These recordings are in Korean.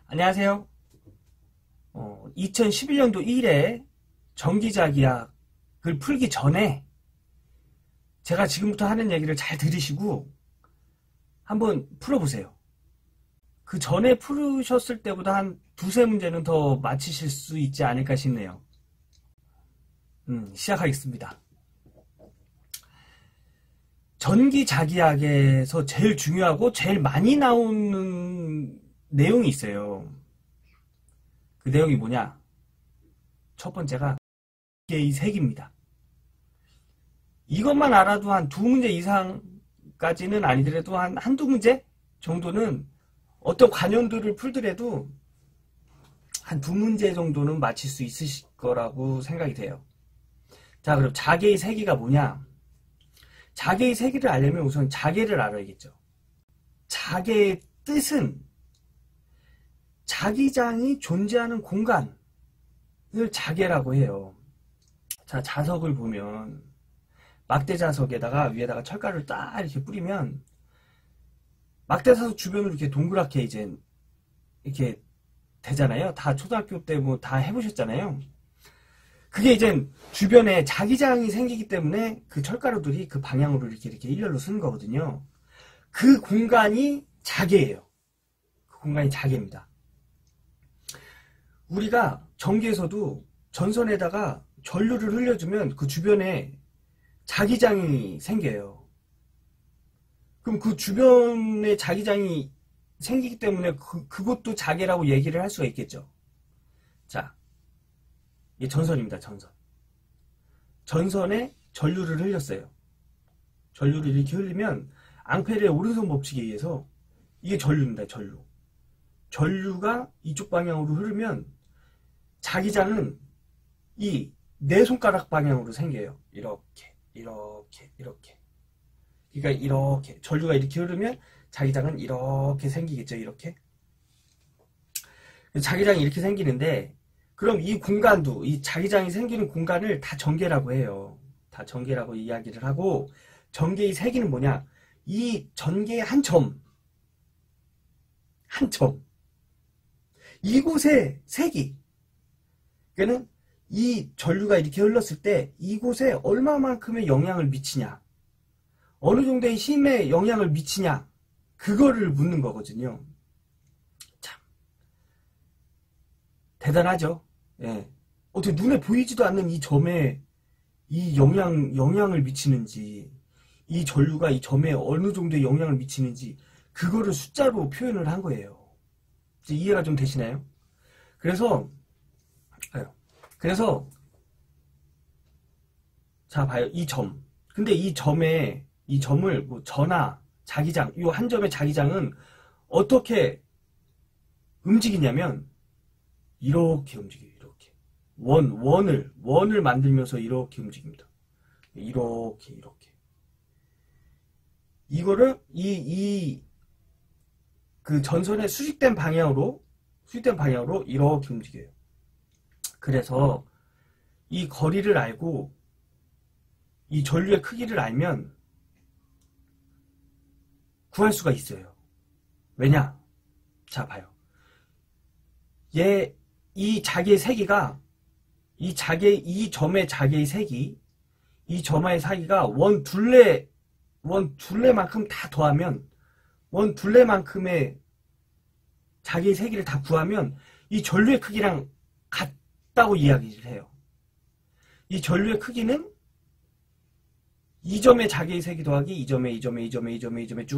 안녕하세요. 2011년도 1회 정기자기약을 풀기 전에 제가 지금부터 하는 얘기를 잘 들으시고 한번 풀어보세요. 그 전에 풀으셨을 때보다 한 두세 문제는 더 맞히실 수 있지 않을까 싶네요. 시작하겠습니다. 전기자기약에서 제일 중요하고 제일 많이 나오는 내용이 있어요. 그 내용이 뭐냐? 첫 번째가 자기의 색입니다. 이것만 알아도 한 두 문제 이상까지는 아니더라도 한두 문제 정도는 어떤 관연도를 풀더라도 한 두 문제 정도는 맞힐 수 있으실 거라고 생각이 돼요. 자, 그럼 자개의 세기가 뭐냐? 자개의 세기를 알려면 우선 자개를 알아야겠죠. 자개의 뜻은 자기장이 존재하는 공간을 자개라고 해요. 자, 자석을 보면 막대자석에다가 위에다가 철가루를 딱 이렇게 뿌리면 막대자석 주변으로 이렇게 동그랗게 이제 이렇게 되잖아요. 다 초등학교 때 뭐 다 해보셨잖아요. 그게 이제 주변에 자기장이 생기기 때문에 그 철가루들이 그 방향으로 이렇게 일렬로 쓰는 거거든요. 그 공간이 자개예요. 그 공간이 자개입니다. 우리가 전기에서도 전선에다가 전류를 흘려주면 그 주변에 자기장이 생겨요. 그럼 그 주변에 자기장이 생기기 때문에 그것도 자개라고 얘기를 할 수가 있겠죠. 자, 이게 전선입니다. 전선. 전선에 전류를 흘렸어요. 전류를 이렇게 흘리면 앙페르의 오른손 법칙에 의해서 이게 전류입니다. 전류. 전류가 이쪽 방향으로 흐르면 자기장은 이 네 손가락 방향으로 생겨요. 이렇게. 그러니까 이렇게 전류가 이렇게 흐르면 자기장은 이렇게 생기겠죠. 이렇게. 자기장이 이렇게 생기는데 그럼 이 공간도 이 자기장이 생기는 공간을 다 전개라고 해요. 다 전개라고 이야기를 하고 전개의 세기는 뭐냐? 이 전개의 한 점. 이곳의 세기. 그러니까 이 전류가 이렇게 흘렀을 때 이곳에 얼마만큼의 영향을 미치냐, 어느 정도의 힘에 영향을 미치냐, 그거를 묻는 거거든요. 참 대단하죠. 예. 어떻게 눈에 보이지도 않는 이 점에 이 영향을 미치는지, 이 전류가 이 점에 어느 정도의 영향을 미치는지 그거를 숫자로 표현을 한 거예요. 이제 이해가 좀 되시나요? 그래서 자 봐요. 이 점. 근데 이 점을 뭐 전하, 자기장, 이 한 점의 자기장은 어떻게 움직이냐면 이렇게 움직여요. 이렇게. 원을 만들면서 이렇게 움직입니다. 이렇게. 이거를 그 전선의 수직된 방향으로 이렇게 움직여요. 그래서 이 거리를 알고 이 전류의 크기를 알면 구할 수가 있어요. 왜냐? 자, 봐요. 이 자개의 세기가 이 점의 자개의 세기, 이 점의 사기가 원 둘레만큼 다 더하면, 원 둘레만큼의 자개의 세기를 다 구하면 이 전류의 크기랑 같다고 이야기를 해요. 이 전류의 크기는 이 점의 자개의 세기 더하기 이 점에 쭉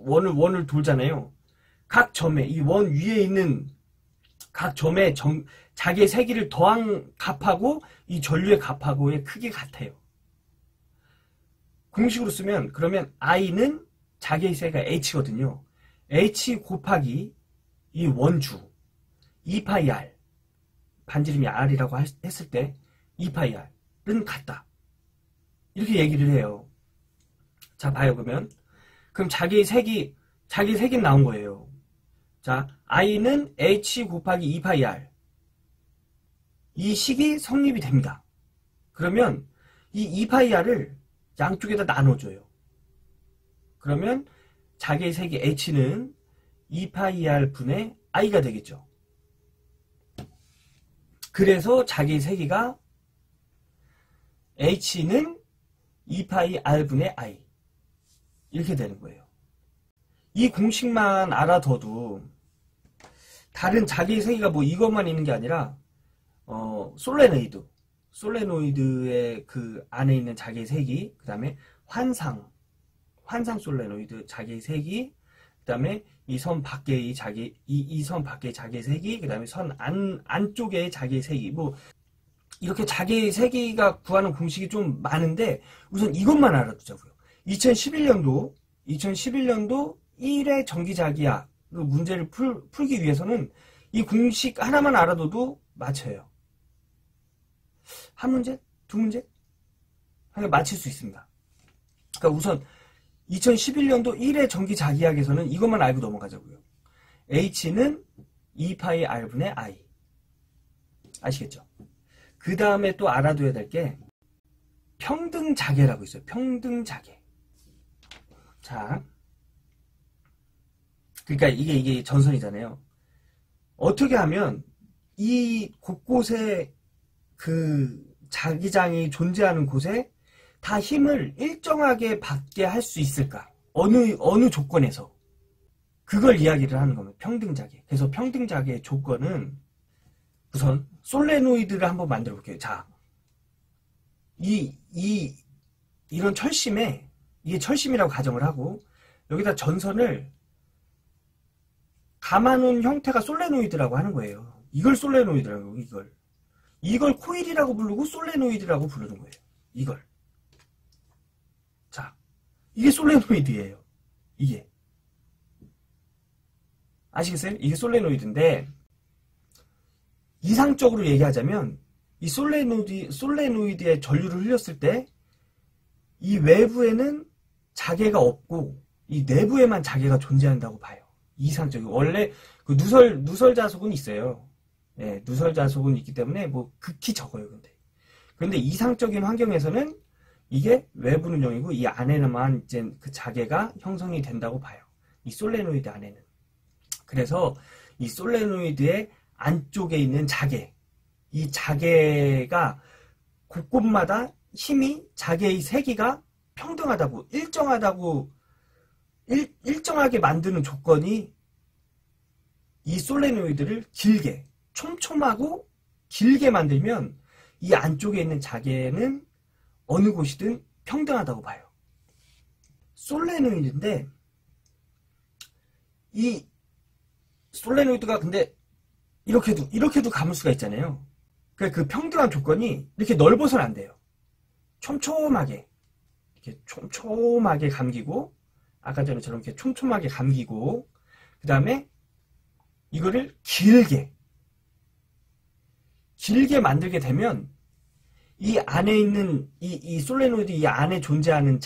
원을 돌잖아요. 각 점에 이 원 위에 있는 각 점에 자개의 세기를 더한 값하고 이 전류의 값하고의 크기가 같아요. 공식으로 쓰면 그러면 I는 자개의 세기가 H거든요. H 곱하기 이 원주 2파이 R, 반지름이 R이라고 했을 때 2파이 R은 같다. 이렇게 얘기를 해요. 자, 봐요. 그럼 자기의 색이 나온 거예요. 자, I는 H 곱하기 2파이 R. 이 식이 성립이 됩니다. 그러면 이 2파이 R을 양쪽에다 나눠줘요. 그러면 자기의 색이 H는 2파이 R 분의 I가 되겠죠. 그래서 자기의 세기가 H는 2파이 R분의 I 이렇게 되는 거예요. 이 공식만 알아둬도 다른 자기의 세기가 뭐 이것만 있는 게 아니라 솔레노이드의 그 안에 있는 자기의 세기, 그 다음에 환상 솔레노이드 자기의 세기, 그 다음에 이 선 밖의 이 선 밖의 자기의 세기, 그 다음에 선 안쪽의 자기의 세기, 뭐 이렇게 자기의 세기가 구하는 공식이 좀 많은데 우선 이것만 알아두자고요. 2011년도 1회 전기자기야 그 문제를 풀기 위해서는 이 공식 하나만 알아둬도 맞춰요. 한 문제? 두 문제? 맞힐 수 있습니다. 그러니까 우선 2011년도 1회 전기자기학에서는 이것만 알고 넘어가자고요. H는 2파이 R분의 I. 아시겠죠? 그 다음에 또 알아둬야 될 게 평등자계라고 있어요. 평등자계. 자, 그러니까 이게 전선이잖아요. 어떻게 하면 이 곳곳에 그 자기장이 존재하는 곳에 다 힘을 일정하게 받게 할 수 있을까? 어느 조건에서? 그걸 이야기를 하는 겁니다. 평등자계. 그래서 평등자계의 조건은 우선 솔레노이드를 한번 만들어 볼게요. 자, 이런 철심에 이게 철심이라고 가정을 하고 여기다 전선을 감아놓은 형태가 솔레노이드라고 하는 거예요. 이걸 솔레노이드라고 이걸 코일이라고 부르고 솔레노이드라고 부르는 거예요. 이걸. 자, 이게 솔레노이드예요. 이게. 아시겠어요? 이게 솔레노이드인데 이상적으로 얘기하자면 이 솔레노이드에 전류를 흘렸을 때 이 외부에는 자개가 없고 이 내부에만 자개가 존재한다고 봐요. 이상적으로. 원래 그 누설 자속은 있어요. 예, 누설 자속은 있기 때문에 뭐 극히 적어요. 근데 이상적인 환경에서는 이게 외부는 0이고 이 안에만 이제 그 자개가 형성이 된다고 봐요. 이 솔레노이드 안에는. 그래서 이 솔레노이드의 안쪽에 있는 자개, 이 자개가 곳곳마다 힘이 자개의 세기가 평등하다고 일정하게 만드는 조건이 이 솔레노이드를 길게 촘촘하고 길게 만들면 이 안쪽에 있는 자개는 어느 곳이든 평등하다고 봐요. 솔레노이드인데 이 솔레노이드가 근데 이렇게도 감을 수가 있잖아요. 그러니까 그 평등한 조건이 이렇게 넓어서는 안 돼요. 촘촘하게 이렇게 촘촘하게 감기고 아까 전에처럼 이렇게 촘촘하게 감기고 그 다음에 이거를 길게 만들게 되면 이 안에 있는 이 솔레노이드 이 안에 존재하는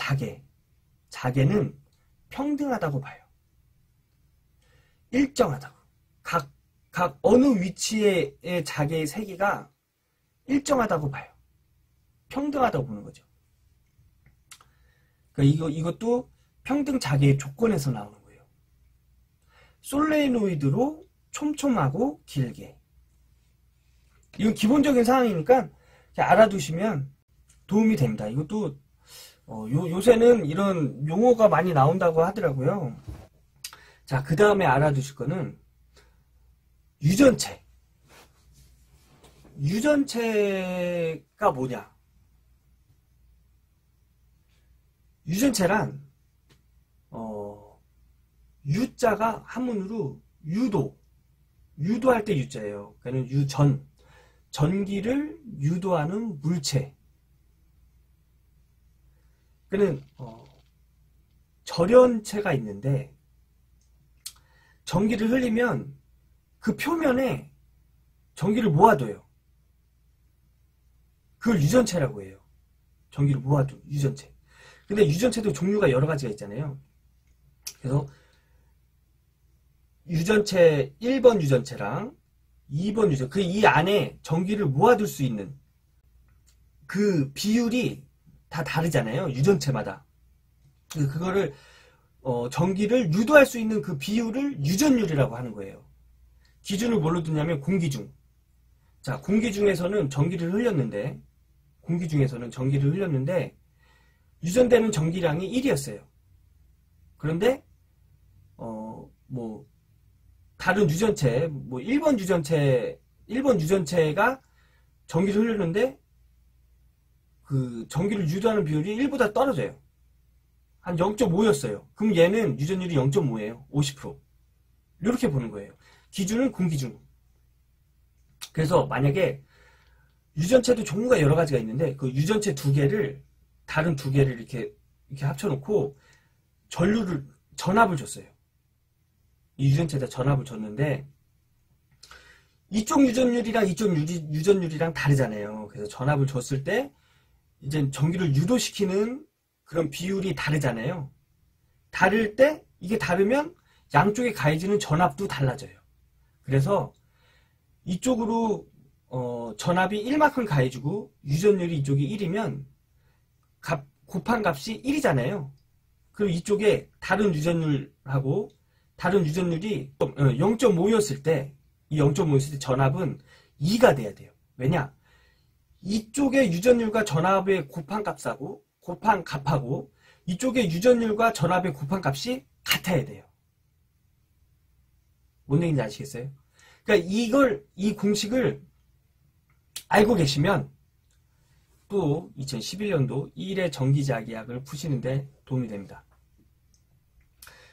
자개는 평등하다고 봐요. 일정하다고. 각 어느 위치의 자개의 세기가 일정하다고 봐요. 평등하다고 보는 거죠. 그러니까 이것도 평등 자개의 조건에서 나오는 거예요. 솔레노이드로 촘촘하고 길게. 이건 기본적인 사항이니까 알아두시면 도움이 됩니다. 이것도 요새는 이런 용어가 많이 나온다고 하더라고요. 자, 그 다음에 알아두실 거는 유전체. 유전체가 뭐냐? 유전체란 유자가 한문으로 유도할 때 유자예요. 그러니까 전기를 유도하는 물체. 그는 절연체가 있는데 전기를 흘리면 그 표면에 전기를 모아둬요. 그걸 유전체라고 해요. 전기를 모아둔 유전체. 근데 유전체도 종류가 여러 가지가 있잖아요. 그래서 유전체 1번 유전체랑 2번 유전체, 그 이 안에 전기를 모아둘 수 있는 그 비율이 다 다르잖아요. 유전체마다. 그거를 전기를 유도할 수 있는 그 비율을 유전율이라고 하는 거예요. 기준을 뭘로 두냐면 공기중. 자, 공기중에서는 전기를 흘렸는데 유전되는 전기량이 1이었어요. 그런데 다른 유전체, 1번 유전체가 전기를 흘렸는데 그 전기를 유도하는 비율이 1보다 떨어져요. 한 0.5였어요. 그럼 얘는 유전율이 0.5예요. 50%. 이렇게 보는 거예요. 기준은 공기중. 그래서 만약에 유전체도 종류가 여러 가지가 있는데 그 유전체 다른 두 개를 이렇게 합쳐놓고 전압을 줬어요. 이 유전체에다 전압을 줬는데 이쪽 유전율이랑 이쪽 유전율이랑 다르잖아요. 그래서 전압을 줬을 때 이제 전기를 유도시키는 그런 비율이 다르잖아요. 다를 때 이게 다르면 양쪽에 가해지는 전압도 달라져요. 그래서 이쪽으로 전압이 1만큼 가해지고 유전율이 이쪽이 1이면 곱한 값이 1이잖아요. 그리고 이쪽에 다른 유전율이 0.5였을 때 이 0.5였을 때 전압은 2가 돼야 돼요. 왜냐? 이쪽의 유전율과 전압의 곱한 값하고 이쪽의 유전율과 전압의 곱한 값이 같아야 돼요. 뭔 얘기인지 아시겠어요? 그러니까 이 공식을 알고 계시면 또 2011년도 1회 전기자기약을 푸시는데 도움이 됩니다.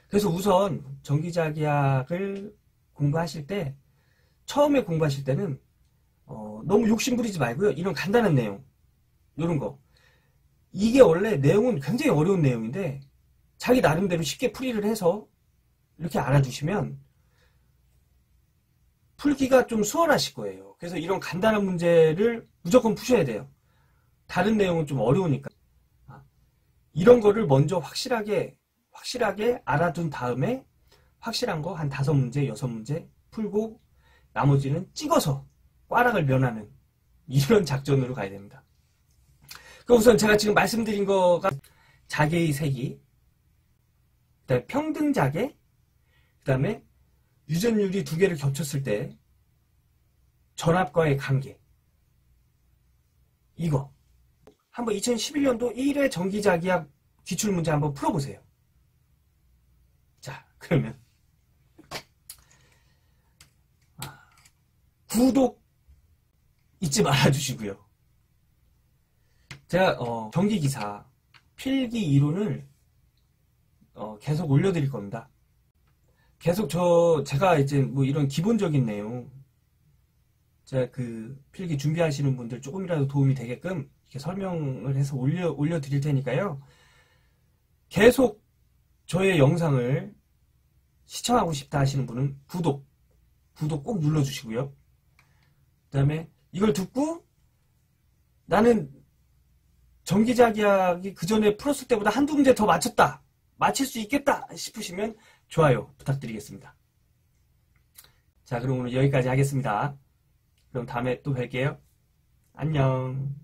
그래서 우선 전기자기약을 처음에 공부하실 때는 너무 욕심부리지 말고요. 이런 간단한 내용, 이런 거. 이게 원래 내용은 굉장히 어려운 내용인데 자기 나름대로 쉽게 풀이를 해서 이렇게 알아두시면 풀기가 좀 수월하실 거예요. 그래서 이런 간단한 문제를 무조건 푸셔야 돼요. 다른 내용은 좀 어려우니까. 이런 거를 먼저 확실하게 알아둔 다음에 확실한 거 한 5문제, 6문제 풀고 나머지는 찍어서 꽈락을 면하는 이런 작전으로 가야 됩니다. 그럼 우선 제가 지금 말씀드린 거가 자개의 세기, 그다음에 평등자개, 그 다음에 유전율이 두 개를 겹쳤을 때 전압과의 관계, 이거 한번 2011년도 1회 전기자기약 기출문제 한번 풀어보세요. 자, 그러면 구독 잊지 말아주시고요. 제가 전기기사 필기 이론을 계속 올려드릴 겁니다. 계속 제가 이제 이런 기본적인 내용, 제가 그 필기 준비하시는 분들 조금이라도 도움이 되게끔 이렇게 설명을 해서 올려드릴 테니까요. 계속 저의 영상을 시청하고 싶다 하시는 분은 구독 꼭 눌러주시고요. 그 다음에 이걸 듣고 나는 전기자기약이 그 전에 풀었을 때보다 한두 문제 더 맞췄다, 맞힐 수 있겠다 싶으시면 좋아요 부탁드리겠습니다. 자, 그럼 오늘 여기까지 하겠습니다. 그럼 다음에 또 뵐게요. 안녕.